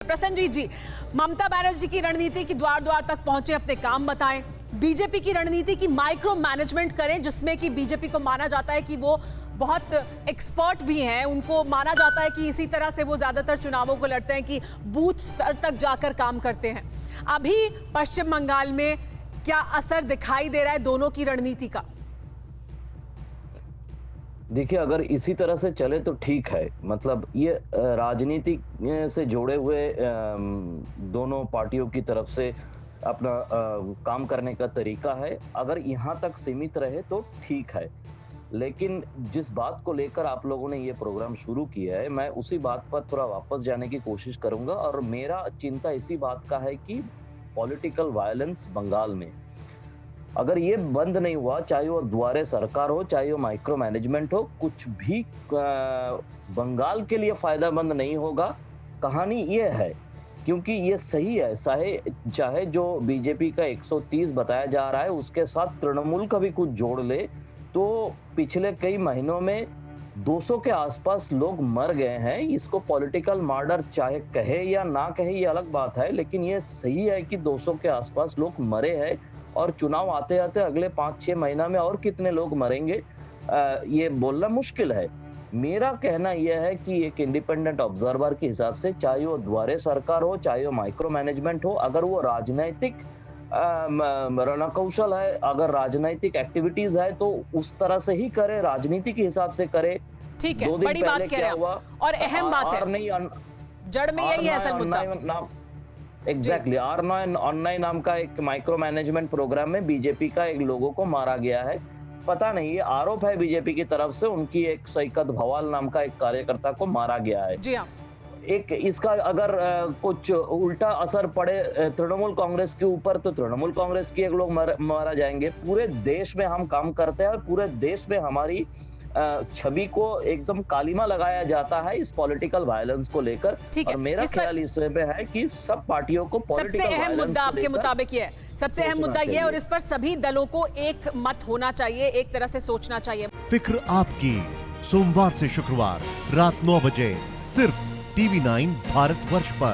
प्रसन्नजीत जी, ममता बनर्जी की रणनीति की द्वार द्वार तक पहुंचे, अपने काम बताएं। बीजेपी की रणनीति की माइक्रो मैनेजमेंट करें, जिसमें कि बीजेपी को माना जाता है कि वो बहुत एक्सपर्ट भी हैं, उनको माना जाता है कि इसी तरह से वो ज्यादातर चुनावों को लड़ते हैं कि बूथ स्तर तक जाकर काम करते हैं। अभी पश्चिम बंगाल में क्या असर दिखाई दे रहा है दोनों की रणनीति का? देखिए, अगर इसी तरह से चले तो ठीक है। मतलब ये राजनीति से जुड़े हुए दोनों पार्टियों की तरफ से अपना काम करने का तरीका है। अगर यहाँ तक सीमित रहे तो ठीक है, लेकिन जिस बात को लेकर आप लोगों ने ये प्रोग्राम शुरू किया है, मैं उसी बात पर थोड़ा वापस जाने की कोशिश करूंगा। और मेरा चिंता इसी बात का है कि पॉलिटिकल वायलेंस बंगाल में अगर ये बंद नहीं हुआ, चाहे वो द्वारे सरकार हो, चाहे वो माइक्रो मैनेजमेंट हो, कुछ भी बंगाल के लिए फायदेमंद नहीं होगा। कहानी ये है, क्योंकि ये सही है, चाहे जो बीजेपी का 130 बताया जा रहा है उसके साथ तृणमूल का भी कुछ जोड़ ले तो पिछले कई महीनों में 200 के आसपास लोग मर गए हैं। इसको पॉलिटिकल मर्डर चाहे कहे या ना कहे ये अलग बात है, लेकिन ये सही है कि 200 के आसपास लोग मरे हैं। और चुनाव आते आते अगले 5-6 महीना में और कितने लोग मरेंगे ये बोलना मुश्किल है। मेरा कहना यह है कि एक इंडिपेंडेंट ऑब्जर्वर के हिसाब से, चाहे वो द्वारे सरकार हो, चाहे वो माइक्रो मैनेजमेंट हो, अगर वो राजनीतिक रणकौशल है, अगर राजनीतिक एक्टिविटीज है तो उस तरह से ही करे, राजनीति के हिसाब से करे। ठीक है, बड़ी बात कह रहे हैं और अहम बात है, जड़ में यही है असल मुद्दा। एग्जैक्टली, R9 नाम का एक माइक्रो मैनेजमेंट प्रोग्राम में बीजेपी का एक लोगों को मारा गया है। पता नहीं, ये आरोप है बीजेपी की तरफ से, उनकी एक सैकत भवाल नाम का एक कार्यकर्ता को मारा गया है। जी हाँ। एक इसका अगर कुछ उल्टा असर पड़े तृणमूल कांग्रेस के ऊपर तो तृणमूल कांग्रेस के एक लोग मारा जाएंगे। पूरे देश में हम काम करते हैं और पूरे देश में हमारी छवि को एकदम कालीमा लगाया जाता है इस पॉलिटिकल वायलेंस को लेकर। और मेरा ख्याल इस पे है कि सब पार्टियों को पॉलिटिकल सबसे अहम मुद्दा आपके मुताबिक ये है, सबसे अहम मुद्दा ये है और इस पर सभी दलों को एक मत होना चाहिए, एक तरह से सोचना चाहिए। फिक्र आपकी, सोमवार से शुक्रवार रात 9 बजे सिर्फ TV9 भारतवर्ष पर।